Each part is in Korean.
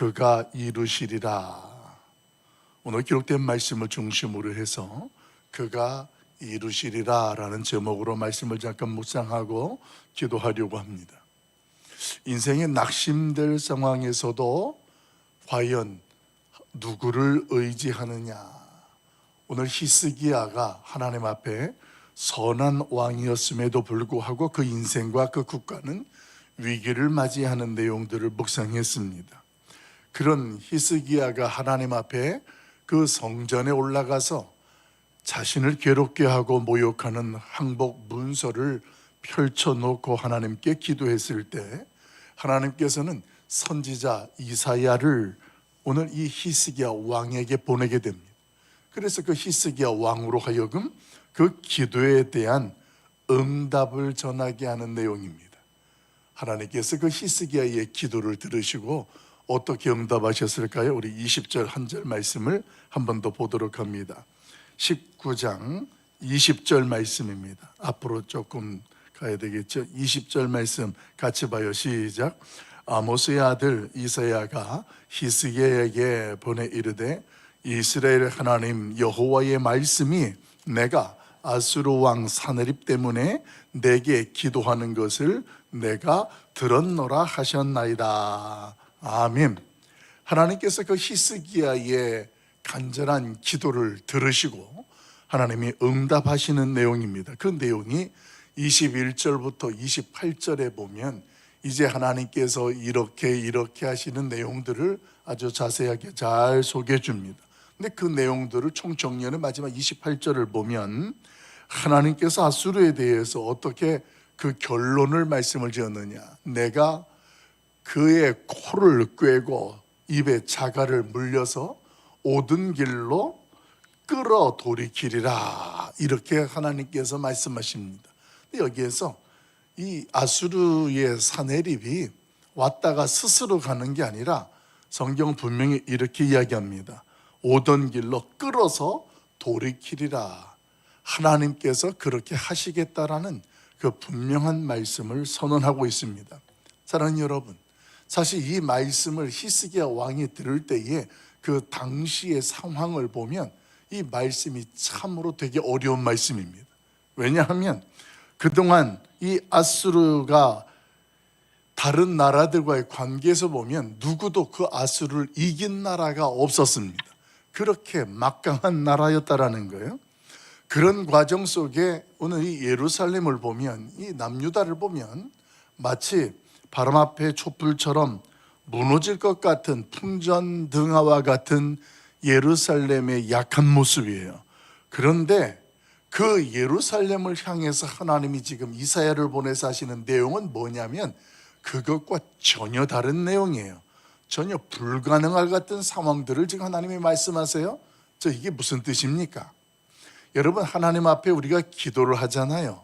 그가 이루시리라. 오늘 기록된 말씀을 중심으로 해서 그가 이루시리라 라는 제목으로 말씀을 잠깐 묵상하고 기도하려고 합니다. 인생의 낙심될 상황에서도 과연 누구를 의지하느냐. 오늘 히스기야가 하나님 앞에 선한 왕이었음에도 불구하고 그 인생과 그 국가는 위기를 맞이하는 내용들을 묵상했습니다. 그런 히스기야가 하나님 앞에 그 성전에 올라가서 자신을 괴롭게 하고 모욕하는 항복 문서를 펼쳐놓고 하나님께 기도했을 때 하나님께서는 선지자 이사야를 오늘 이 히스기야 왕에게 보내게 됩니다. 그래서 그 히스기야 왕으로 하여금 그 기도에 대한 응답을 전하게 하는 내용입니다. 하나님께서 그 히스기야의 기도를 들으시고 어떻게 응답하셨을까요? 우리 20절 한 절 말씀을 한 번 더 보도록 합니다. 19장 20절 말씀입니다. 앞으로 조금 가야 되겠죠. 20절 말씀 같이 봐요. 시작. 아모스의 아들 이사야가 히스기야에게 보내 이르되 이스라엘 하나님 여호와의 말씀이 내가 아수르 왕 사네립 때문에 내게 기도하는 것을 내가 들었노라 하셨나이다. 아멘. 하나님께서 그 히스기야의 간절한 기도를 들으시고 하나님이 응답하시는 내용입니다. 그 내용이 21절부터 28절에 보면 이제 하나님께서 이렇게 하시는 내용들을 아주 자세하게 잘 소개해 줍니다. 근데 그 내용들을 총정리하는 마지막 28절을 보면 하나님께서 아수르에 대해서 어떻게 그 결론을 말씀을 지었느냐. 내가 그의 코를 꿰고 입에 자갈을 물려서 오던 길로 끌어 돌이키리라. 이렇게 하나님께서 말씀하십니다. 여기에서 이 아수르의 사네립이 왔다가 스스로 가는 게 아니라 성경 분명히 이렇게 이야기합니다. 오던 길로 끌어서 돌이키리라. 하나님께서 그렇게 하시겠다라는 그 분명한 말씀을 선언하고 있습니다. 사랑하는 여러분, 사실 이 말씀을 히스기야 왕이 들을 때에 그 당시의 상황을 보면 이 말씀이 참으로 되게 어려운 말씀입니다. 왜냐하면 그동안 이 아수르가 다른 나라들과의 관계에서 보면 누구도 그 아수르를 이긴 나라가 없었습니다. 그렇게 막강한 나라였다라는 거예요. 그런 과정 속에 오늘 이 예루살렘을 보면, 이 남유다를 보면 마치 바람 앞에 촛불처럼 무너질 것 같은 풍전등화와 같은 예루살렘의 약한 모습이에요. 그런데 그 예루살렘을 향해서 하나님이 지금 이사야를 보내서 하시는 내용은 뭐냐면 그것과 전혀 다른 내용이에요. 전혀 불가능할 같은 상황들을 지금 하나님이 말씀하세요. 이게 무슨 뜻입니까? 여러분, 하나님 앞에 우리가 기도를 하잖아요.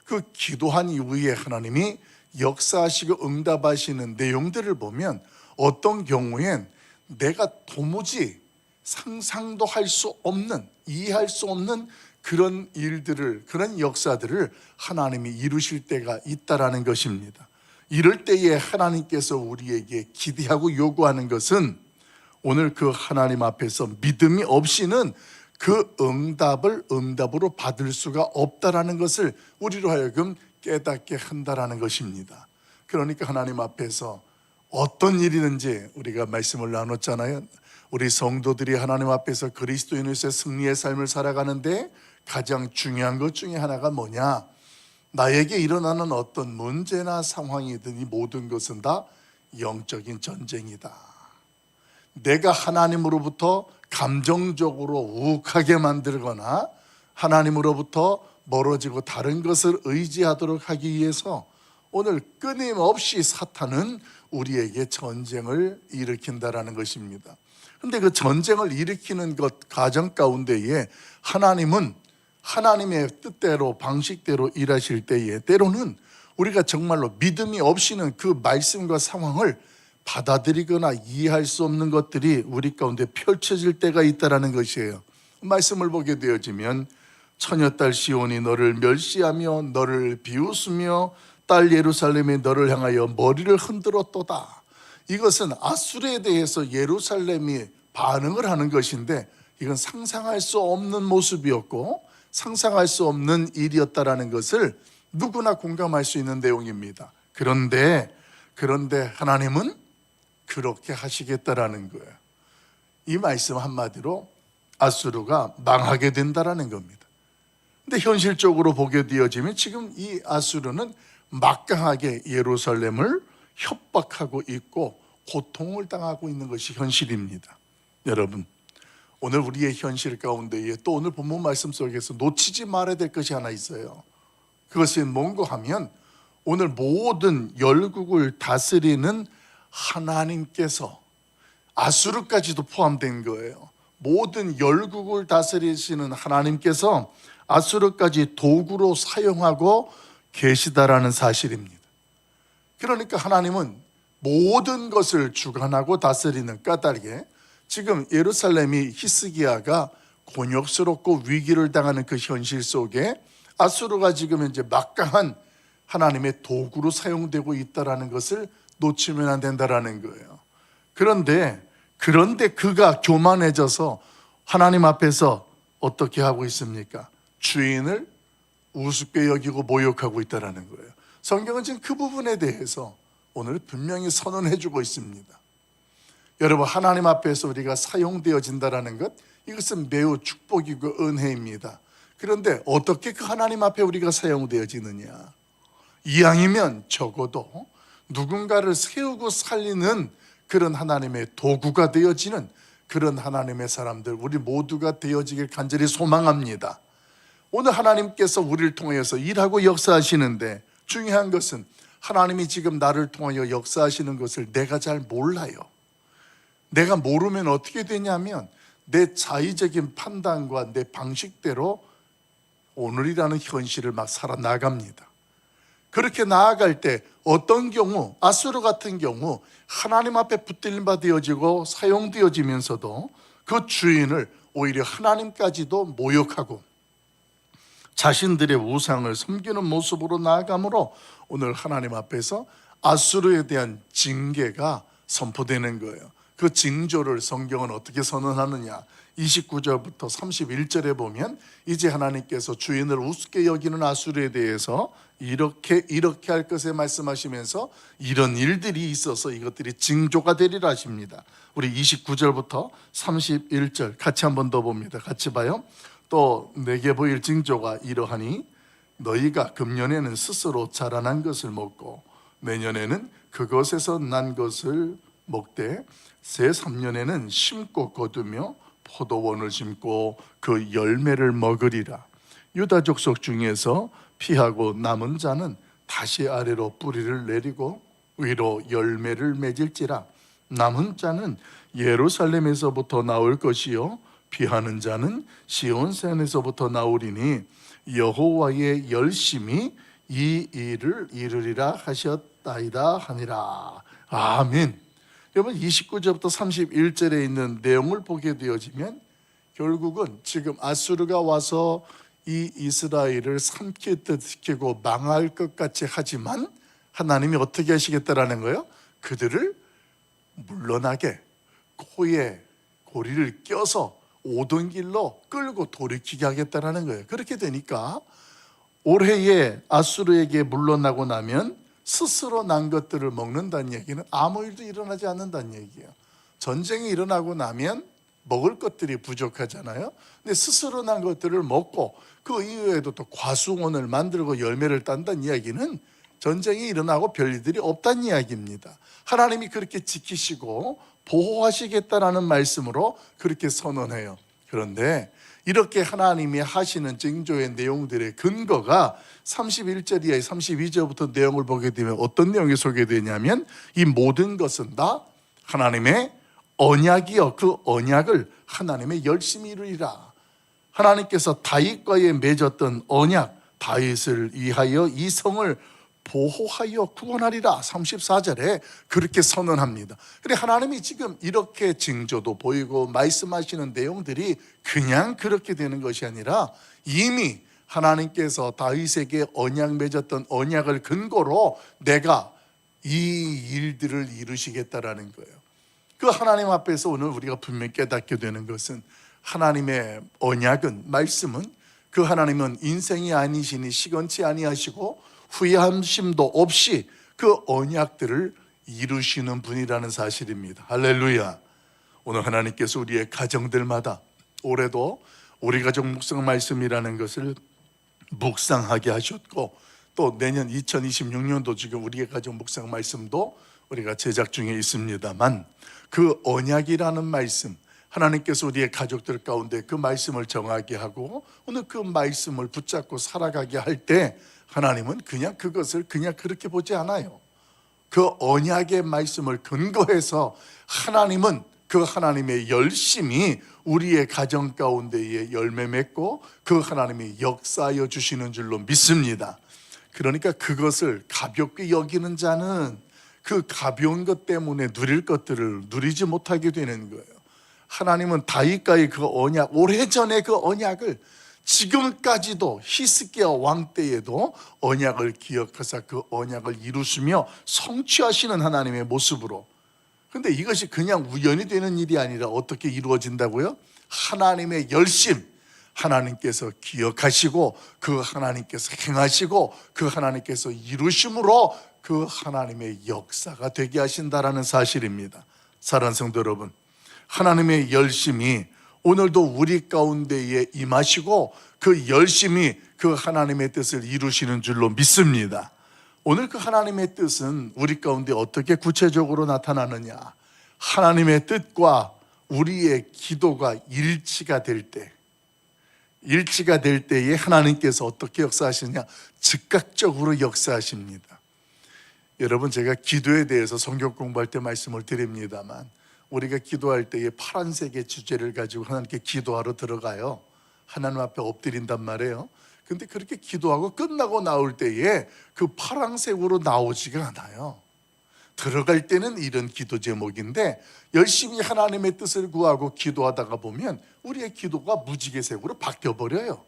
그 기도한 이후에 하나님이 역사하시고 응답하시는 내용들을 보면 어떤 경우엔 내가 도무지 상상도 할 수 없는, 이해할 수 없는 그런 일들을, 그런 역사들을 하나님이 이루실 때가 있다라는 것입니다. 이럴 때에 하나님께서 우리에게 기대하고 요구하는 것은 오늘 그 하나님 앞에서 믿음이 없이는 그 응답을 응답으로 받을 수가 없다라는 것을 우리로 하여금 깨닫게 한다라는 것입니다. 그러니까 하나님 앞에서 어떤 일이든지 우리가 말씀을 나눴잖아요. 우리 성도들이 하나님 앞에서 그리스도인으로서의 승리의 삶을 살아가는데 가장 중요한 것 중에 하나가 뭐냐? 나에게 일어나는 어떤 문제나 상황이든 이 모든 것은 다 영적인 전쟁이다. 내가 하나님으로부터 감정적으로 욱하게 만들거나 하나님으로부터 멀어지고 다른 것을 의지하도록 하기 위해서 오늘 끊임없이 사탄은 우리에게 전쟁을 일으킨다라는 것입니다. 그런데 그 전쟁을 일으키는 것 과정 가운데에 하나님은 하나님의 뜻대로 방식대로 일하실 때에 때로는 우리가 정말로 믿음이 없이는 그 말씀과 상황을 받아들이거나 이해할 수 없는 것들이 우리 가운데 펼쳐질 때가 있다는 것이에요. 말씀을 보게 되어지면 처녀딸 시온이 너를 멸시하며 너를 비웃으며 딸 예루살렘이 너를 향하여 머리를 흔들었도다. 이것은 아수르에 대해서 예루살렘이 반응을 하는 것인데 이건 상상할 수 없는 모습이었고 상상할 수 없는 일이었다라는 것을 누구나 공감할 수 있는 내용입니다. 그런데 하나님은 그렇게 하시겠다라는 거예요. 이 말씀 한마디로 아수르가 망하게 된다라는 겁니다. 근데 현실적으로 보게 되어지면 지금 이 아수르는 막강하게 예루살렘을 협박하고 있고 고통을 당하고 있는 것이 현실입니다. 여러분, 오늘 우리의 현실 가운데에 또 오늘 본문 말씀 속에서 놓치지 말아야 될 것이 하나 있어요. 그것이 뭔가 하면 오늘 모든 열국을 다스리는 하나님께서 아수르까지도 포함된 거예요. 모든 열국을 다스리시는 하나님께서 아수르까지 도구로 사용하고 계시다라는 사실입니다. 그러니까 하나님은 모든 것을 주관하고 다스리는 까닭에 지금 예루살렘이 히스기야가 곤욕스럽고 위기를 당하는 그 현실 속에 아수르가 지금 이제 막강한 하나님의 도구로 사용되고 있다라는 것을 놓치면 안 된다라는 거예요. 그런데 그가 교만해져서 하나님 앞에서 어떻게 하고 있습니까? 주인을 우습게 여기고 모욕하고 있다라는 거예요. 성경은 지금 그 부분에 대해서 오늘 분명히 선언해주고 있습니다. 여러분, 하나님 앞에서 우리가 사용되어진다라는 것, 이것은 매우 축복이고 은혜입니다. 그런데 어떻게 그 하나님 앞에 우리가 사용되어지느냐? 이왕이면 적어도 누군가를 세우고 살리는 그런 하나님의 도구가 되어지는 그런 하나님의 사람들, 우리 모두가 되어지길 간절히 소망합니다. 오늘 하나님께서 우리를 통해서 일하고 역사하시는데 중요한 것은 하나님이 지금 나를 통하여 역사하시는 것을 내가 잘 몰라요. 내가 모르면 어떻게 되냐면 내 자의적인 판단과 내 방식대로 오늘이라는 현실을 막 살아나갑니다. 그렇게 나아갈 때 어떤 경우, 아수르 같은 경우 하나님 앞에 붙들림 바 되어지고 사용되어지면서도 그 주인을 오히려 하나님까지도 모욕하고 자신들의 우상을 섬기는 모습으로 나아가므로 오늘 하나님 앞에서 아수르에 대한 징계가 선포되는 거예요. 그 징조를 성경은 어떻게 선언하느냐? 29절부터 31절에 보면 이제 하나님께서 주인을 우습게 여기는 아수르에 대해서 이렇게 할 것에 말씀하시면서 이런 일들이 있어서 이것들이 징조가 되리라 하십니다. 우리 29절부터 31절 같이 한 번 더 봅니다. 같이 봐요. 또 내게 보일 징조가 이러하니 너희가 금년에는 스스로 자라난 것을 먹고 내년에는 그것에서 난 것을 먹되 새 3년에는 심고 거두며 포도원을 심고 그 열매를 먹으리라. 유다 족속 중에서 피하고 남은 자는 다시 아래로 뿌리를 내리고 위로 열매를 맺을지라. 남은 자는 예루살렘에서부터 나올 것이요 피하는 자는 시온산에서부터 나오리니 여호와의 열심히 이 일을 이루리라 하셨다이다 하니라. 아멘. 여러분, 29절부터 31절에 있는 내용을 보게 되어지면 결국은 지금 아수르가 와서 이 이스라엘을 삼키고 망할 것 같이 하지만 하나님이 어떻게 하시겠다라는 거예요? 그들을 물러나게 코에 고리를 껴서 오던 길로 끌고 돌이키게 하겠다라는 거예요. 그렇게 되니까 올해에 아수르에게 물러나고 나면 스스로 난 것들을 먹는다는 얘기는 아무 일도 일어나지 않는다는 얘기예요. 전쟁이 일어나고 나면 먹을 것들이 부족하잖아요. 근데 스스로 난 것들을 먹고 그 이후에도 또 과수원을 만들고 열매를 딴다는 이야기는 전쟁이 일어나고 별일들이 없다는 이야기입니다. 하나님이 그렇게 지키시고 보호하시겠다라는 말씀으로 그렇게 선언해요. 그런데 이렇게 하나님이 하시는 징조의 내용들의 근거가 31절 이하의 32절부터 내용을 보게 되면 어떤 내용이 소개되냐면 이 모든 것은 다 하나님의 언약이요 그 언약을 하나님의 열심히 이루리라. 하나님께서 다윗과의 맺었던 언약, 다윗을 위하여 이 성을 보호하여 구원하리라. 34절에 그렇게 선언합니다. 그래, 하나님이 지금 이렇게 징조도 보이고 말씀하시는 내용들이 그냥 그렇게 되는 것이 아니라 이미 하나님께서 다윗에게 언약 맺었던 언약을 근거로 내가 이 일들을 이루시겠다라는 거예요. 그 하나님 앞에서 오늘 우리가 분명히 깨닫게 되는 것은 하나님의 언약은, 말씀은, 그 하나님은 인생이 아니시니 시건치 아니하시고 후회함심도 없이 그 언약들을 이루시는 분이라는 사실입니다. 할렐루야. 오늘 하나님께서 우리의 가정들마다 올해도 우리 가족 묵상 말씀이라는 것을 묵상하게 하셨고, 또 내년 2026년도 지금 우리의 가족 묵상 말씀도 우리가 제작 중에 있습니다만, 그 언약이라는 말씀, 하나님께서 우리의 가족들 가운데 그 말씀을 정하게 하고 오늘 그 말씀을 붙잡고 살아가게 할 때 하나님은 그냥 그것을 그냥 그렇게 보지 않아요. 그 언약의 말씀을 근거해서 하나님은 그 하나님의 열심히 우리의 가정 가운데에 열매 맺고 그 하나님이 역사하여 주시는 줄로 믿습니다. 그러니까 그것을 가볍게 여기는 자는 그 가벼운 것 때문에 누릴 것들을 누리지 못하게 되는 거예요. 하나님은 다윗과의 그 언약, 오래전에 그 언약을 지금까지도 히스기야 왕 때에도 언약을 기억하사 그 언약을 이루시며 성취하시는 하나님의 모습으로. 그런데 이것이 그냥 우연히 되는 일이 아니라 어떻게 이루어진다고요? 하나님의 열심, 하나님께서 기억하시고 그 하나님께서 행하시고 그 하나님께서 이루심으로 그 하나님의 역사가 되게 하신다라는 사실입니다. 사랑하는 성도 여러분, 하나님의 열심이 오늘도 우리 가운데에 임하시고 그 열심히 그 하나님의 뜻을 이루시는 줄로 믿습니다. 오늘 그 하나님의 뜻은 우리 가운데 어떻게 구체적으로 나타나느냐, 하나님의 뜻과 우리의 기도가 일치가 될 때에 하나님께서 어떻게 역사하시느냐, 즉각적으로 역사하십니다. 여러분, 제가 기도에 대해서 성경 공부할 때 말씀을 드립니다만, 우리가 기도할 때에 파란색의 주제를 가지고 하나님께 기도하러 들어가요. 하나님 앞에 엎드린단 말이에요. 근데 그렇게 기도하고 끝나고 나올 때에 그 파란색으로 나오지가 않아요. 들어갈 때는 이런 기도 제목인데 열심히 하나님의 뜻을 구하고 기도하다가 보면 우리의 기도가 무지개색으로 바뀌어버려요.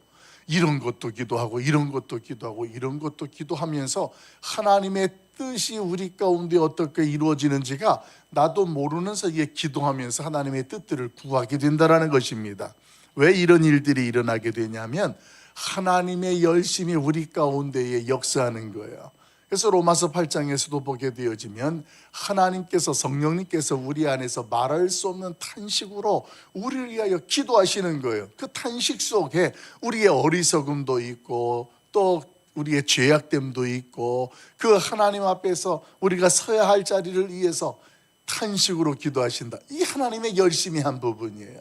이런 것도 기도하고 이런 것도 기도하고 이런 것도 기도하면서 하나님의 뜻이 우리 가운데 어떻게 이루어지는지가 나도 모르는 사이에 기도하면서 하나님의 뜻들을 구하게 된다는 것입니다. 왜 이런 일들이 일어나게 되냐면 하나님의 열심이 우리 가운데에 역사하는 거예요. 그래서 로마서 8장에서도 보게 되어지면 하나님께서, 성령님께서 우리 안에서 말할 수 없는 탄식으로 우리를 위하여 기도하시는 거예요. 그 탄식 속에 우리의 어리석음도 있고 또 우리의 죄악됨도 있고 그 하나님 앞에서 우리가 서야 할 자리를 위해서 탄식으로 기도하신다. 이 하나님의 열심히 한 부분이에요.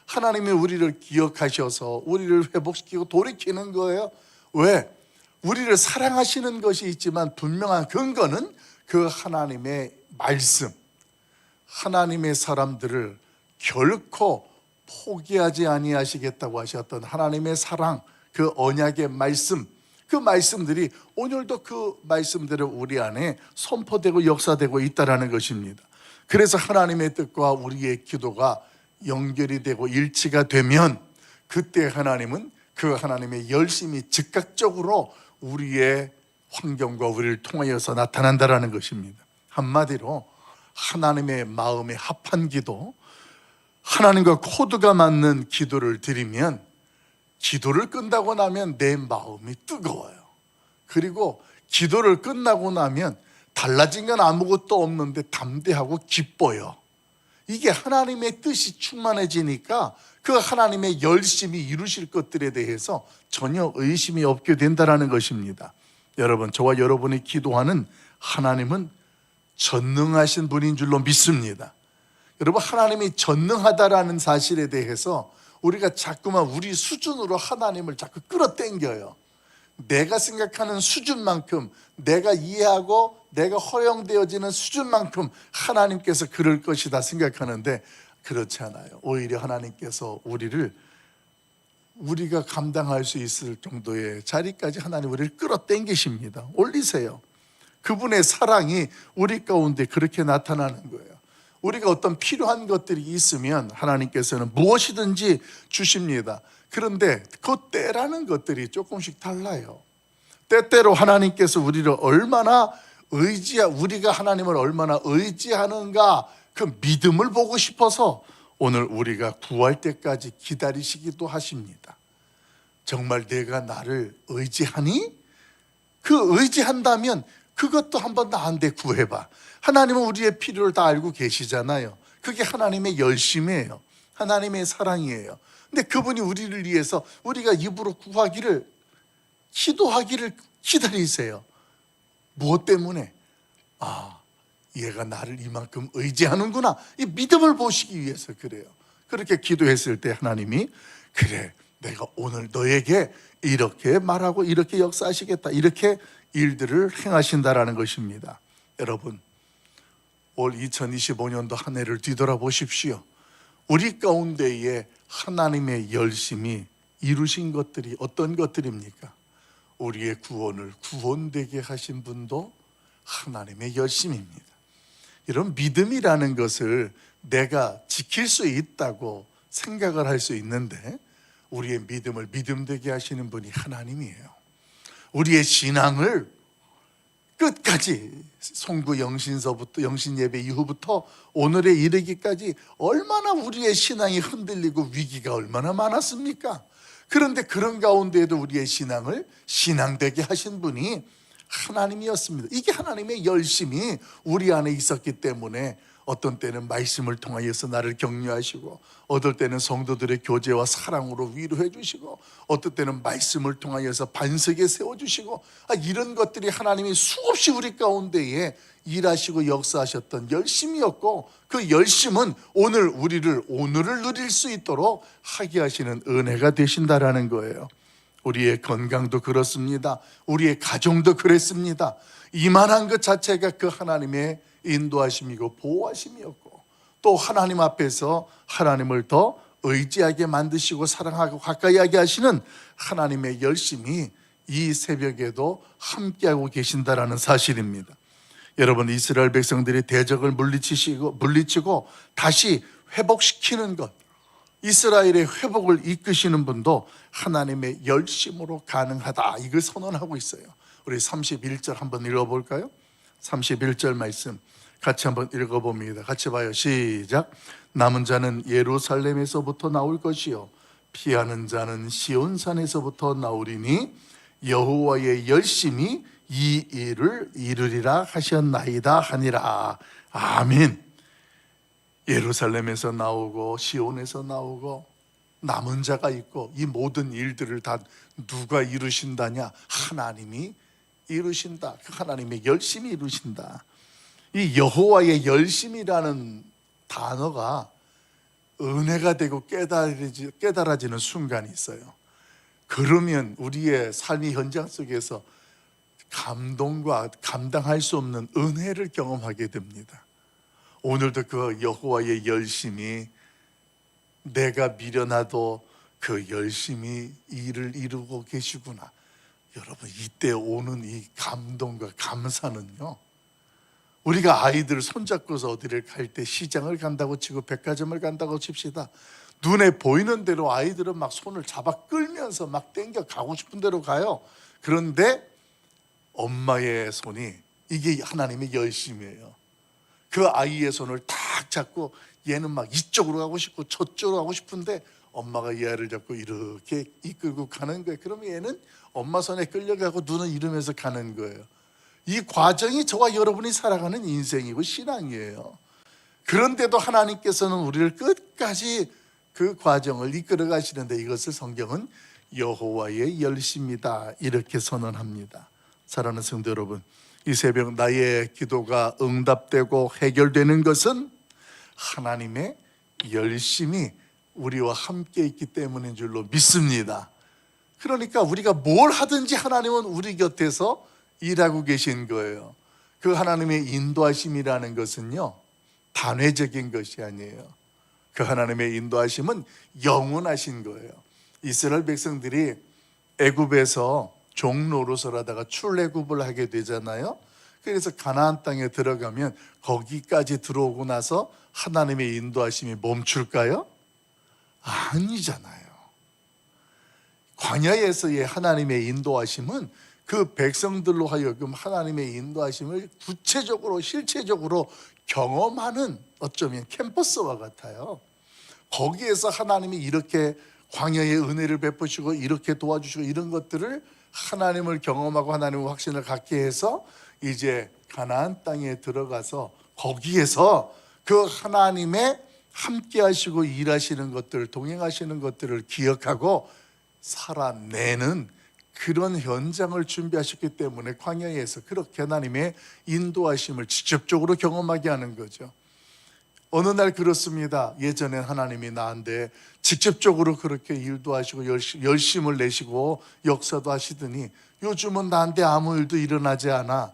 하나님이 우리를 기억하셔서 우리를 회복시키고 돌이키는 거예요. 왜? 우리를 사랑하시는 것이 있지만 분명한 근거는 그 하나님의 말씀, 하나님의 사람들을 결코 포기하지 아니하시겠다고 하셨던 하나님의 사랑, 그 언약의 말씀, 그 말씀들이 오늘도 그 말씀대로 우리 안에 선포되고 역사되고 있다는 것입니다. 그래서 하나님의 뜻과 우리의 기도가 연결이 되고 일치가 되면 그때 하나님은 그 하나님의 열심이 즉각적으로 우리의 환경과 우리를 통하여서 나타난다는 것입니다. 한마디로 하나님의 마음에 합한 기도, 하나님과 코드가 맞는 기도를 드리면 기도를 끝나고 나면 내 마음이 뜨거워요. 그리고 기도를 끝나고 나면 달라진 건 아무것도 없는데 담대하고 기뻐요. 이게 하나님의 뜻이 충만해지니까 그 하나님의 열심히 이루실 것들에 대해서 전혀 의심이 없게 된다는 것입니다. 여러분, 저와 여러분이 기도하는 하나님은 전능하신 분인 줄로 믿습니다. 여러분, 하나님이 전능하다라는 사실에 대해서 우리가 자꾸만 우리 수준으로 하나님을 자꾸 끌어당겨요. 내가 생각하는 수준만큼, 내가 이해하고 내가 허용되어지는 수준만큼 하나님께서 그럴 것이다 생각하는데 그렇지 않아요. 오히려 하나님께서 우리가 감당할 수 있을 정도의 자리까지 하나님 우리를 끌어당기십니다. 올리세요. 그분의 사랑이 우리 가운데 그렇게 나타나는 거예요. 우리가 어떤 필요한 것들이 있으면 하나님께서는 무엇이든지 주십니다. 그런데 그 때라는 것들이 조금씩 달라요. 때때로 하나님께서 우리를 얼마나 우리가 하나님을 얼마나 의지하는가 그 믿음을 보고 싶어서 오늘 우리가 구할 때까지 기다리시기도 하십니다. 정말 내가 나를 의지하니? 그 의지한다면 그것도 한번 나한테 구해봐. 하나님은 우리의 필요를 다 알고 계시잖아요. 그게 하나님의 열심이에요. 하나님의 사랑이에요. 근데 그분이 우리를 위해서 우리가 입으로 구하기를, 기도하기를 기다리세요. 무엇 때문에? 얘가 나를 이만큼 의지하는구나. 이 믿음을 보시기 위해서 그래요. 그렇게 기도했을 때 하나님이 그래, 내가 오늘 너에게 이렇게 말하고 이렇게 역사하시겠다, 이렇게 일들을 행하신다라는 것입니다. 여러분, 올 2025년도 한 해를 뒤돌아보십시오. 우리 가운데에 하나님의 열심이 이루신 것들이 어떤 것들입니까? 우리의 구원을 구원되게 하신 분도 하나님의 열심입니다. 이런 믿음이라는 것을 내가 지킬 수 있다고 생각을 할 수 있는데, 우리의 믿음을 믿음되게 하시는 분이 하나님이에요. 우리의 신앙을 끝까지 송구 영신서부터, 영신예배 이후부터 오늘에 이르기까지 얼마나 우리의 신앙이 흔들리고 위기가 얼마나 많았습니까? 그런데 그런 가운데에도 우리의 신앙을 신앙되게 하신 분이 하나님이었습니다. 이게 하나님의 열심이 우리 안에 있었기 때문에 어떤 때는 말씀을 통하여서 나를 격려하시고, 어떨 때는 성도들의 교제와 사랑으로 위로해 주시고, 어떨 때는 말씀을 통하여서 반석에 세워주시고, 이런 것들이 하나님이 수없이 우리 가운데에 일하시고 역사하셨던 열심이었고, 그 열심은 오늘을 누릴 수 있도록 하게 하시는 은혜가 되신다라는 거예요. 우리의 건강도 그렇습니다. 우리의 가정도 그랬습니다. 이만한 것 자체가 그 하나님의 인도하심이고 보호하심이었고, 또 하나님 앞에서 하나님을 더 의지하게 만드시고 사랑하고 가까이 하게 하시는 하나님의 열심이 이 새벽에도 함께하고 계신다라는 사실입니다. 여러분, 이스라엘 백성들이 대적을 물리치고 다시 회복시키는 것, 이스라엘의 회복을 이끄시는 분도 하나님의 열심으로 가능하다, 이걸 선언하고 있어요. 우리 31절 한번 읽어볼까요? 31절 말씀 같이 한번 읽어봅니다. 같이 봐요. 시작. 남은 자는 예루살렘에서부터 나올 것이요 피하는 자는 시온산에서부터 나오리니 여호와의 열심이 이 일을 이루리라 하셨나이다 하니라. 아멘. 예루살렘에서 나오고 시온에서 나오고 남은 자가 있고, 이 모든 일들을 다 누가 이루신다냐? 하나님이 이루신다. 그 하나님의 열심히 이루신다. 이 여호와의 열심이라는 단어가 은혜가 되고 깨달아지는 순간이 있어요. 그러면 우리의 삶의 현장 속에서 감동과 감당할 수 없는 은혜를 경험하게 됩니다. 오늘도 그 여호와의 열심이 내가 미련하도 그 열심히 일을 이루고 계시구나. 여러분, 이때 오는 이 감동과 감사는요, 우리가 아이들 손잡고서 어디를 갈 때 시장을 간다고 치고 백화점을 간다고 칩시다. 눈에 보이는 대로 아이들은 막 손을 잡아 끌면서 막 땡겨 가고 싶은 대로 가요. 그런데 엄마의 손이, 이게 하나님의 열심이에요. 그 아이의 손을 탁 잡고 얘는 막 이쪽으로 가고 싶고 저쪽으로 가고 싶은데 엄마가 이 아이를 잡고 이렇게 이끌고 가는 거예요. 그러면 얘는 엄마 손에 끌려가고 눈을 이루면서 가는 거예요. 이 과정이 저와 여러분이 살아가는 인생이고 신앙이에요. 그런데도 하나님께서는 우리를 끝까지 그 과정을 이끌어 가시는데, 이것을 성경은 여호와의 열심이다 이렇게 선언합니다. 사랑하는 성도 여러분, 이 새벽 나의 기도가 응답되고 해결되는 것은 하나님의 열심이 우리와 함께 있기 때문인 줄로 믿습니다. 그러니까 우리가 뭘 하든지 하나님은 우리 곁에서 일하고 계신 거예요. 그 하나님의 인도하심이라는 것은요, 단회적인 것이 아니에요. 그 하나님의 인도하심은 영원하신 거예요. 이스라엘 백성들이 애굽에서 종노릇을 하다가 출애굽을 하게 되잖아요. 그래서 가나안 땅에 들어가면 거기까지 들어오고 나서 하나님의 인도하심이 멈출까요? 아니잖아요. 광야에서의 하나님의 인도하심은 그 백성들로 하여금 하나님의 인도하심을 구체적으로 실체적으로 경험하는 어쩌면 캠퍼스와 같아요. 거기에서 하나님이 이렇게 광야의 은혜를 베푸시고 이렇게 도와주시고 이런 것들을 하나님을 경험하고 하나님의 확신을 갖게 해서 이제 가나안 땅에 들어가서 거기에서 그 하나님의 함께 하시고 일하시는 것들, 동행하시는 것들을 기억하고 살아내는 그런 현장을 준비하셨기 때문에 광야에서 그렇게 하나님의 인도하심을 직접적으로 경험하게 하는 거죠. 어느 날 그렇습니다. 예전엔 하나님이 나한테 직접적으로 그렇게 일도 하시고 열심을 내시고 역사도 하시더니 요즘은 나한테 아무 일도 일어나지 않아.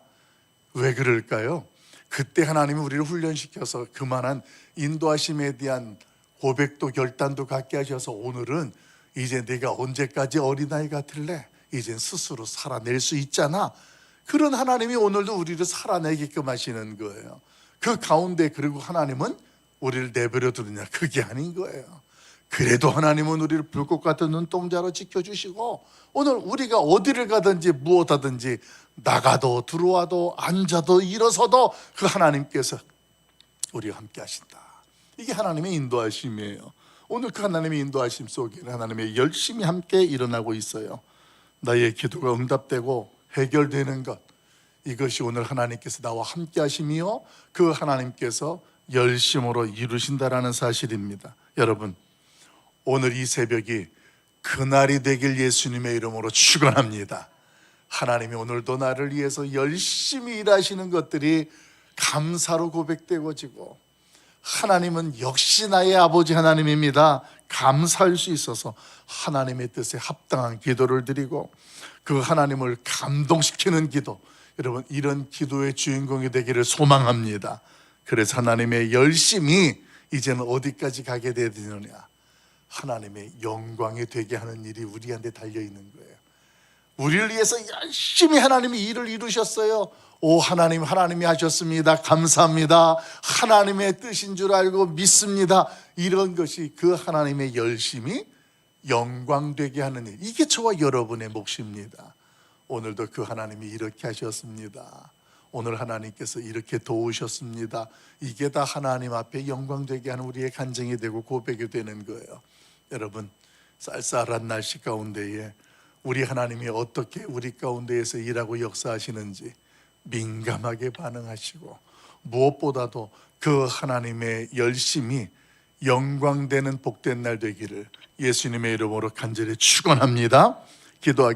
왜 그럴까요? 그때 하나님이 우리를 훈련시켜서 그만한 인도하심에 대한 고백도 결단도 갖게 하셔서 오늘은 이제 내가 언제까지 어린아이 같을래? 이젠 스스로 살아낼 수 있잖아. 그런 하나님이 오늘도 우리를 살아내게끔 하시는 거예요. 그 가운데 그리고 하나님은 우리를 내버려 두느냐? 그게 아닌 거예요. 그래도 하나님은 우리를 불꽃 같은 눈동자로 지켜주시고 오늘 우리가 어디를 가든지 무엇하든지 나가도 들어와도 앉아도 일어서도 그 하나님께서 우리와 함께 하신다. 이게 하나님의 인도하심이에요. 오늘 그 하나님의 인도하심 속에는 하나님의 열심히 함께 일어나고 있어요. 나의 기도가 응답되고 해결되는 것, 이것이 오늘 하나님께서 나와 함께 하심이요 그 하나님께서 열심으로 이루신다라는 사실입니다. 여러분, 오늘 이 새벽이 그날이 되길 예수님의 이름으로 축원합니다. 하나님이 오늘도 나를 위해서 열심히 일하시는 것들이 감사로 고백되어지고 하나님은 역시 나의 아버지 하나님입니다. 감사할 수 있어서 하나님의 뜻에 합당한 기도를 드리고 그 하나님을 감동시키는 기도, 여러분 이런 기도의 주인공이 되기를 소망합니다. 그래서 하나님의 열심이 이제는 어디까지 가게 되느냐, 하나님의 영광이 되게 하는 일이 우리한테 달려있는 거예요. 우리를 위해서 열심히 하나님이 일을 이루셨어요. 오 하나님, 하나님이 하셨습니다. 감사합니다. 하나님의 뜻인 줄 알고 믿습니다. 이런 것이 그 하나님의 열심이 영광되게 하는 일, 이게 저와 여러분의 몫입니다. 오늘도 그 하나님이 이렇게 하셨습니다. 오늘 하나님께서 이렇게 도우셨습니다. 이게 다 하나님 앞에 영광되게 하는 우리의 간증이 되고 고백이 되는 거예요. 여러분, 쌀쌀한 날씨 가운데에 우리 하나님이 어떻게 우리 가운데에서 일하고 역사하시는지 민감하게 반응하시고 무엇보다도 그 하나님의 열심이 영광되는 복된 날 되기를 예수님의 이름으로 간절히 축원합니다. 기도하겠습니다.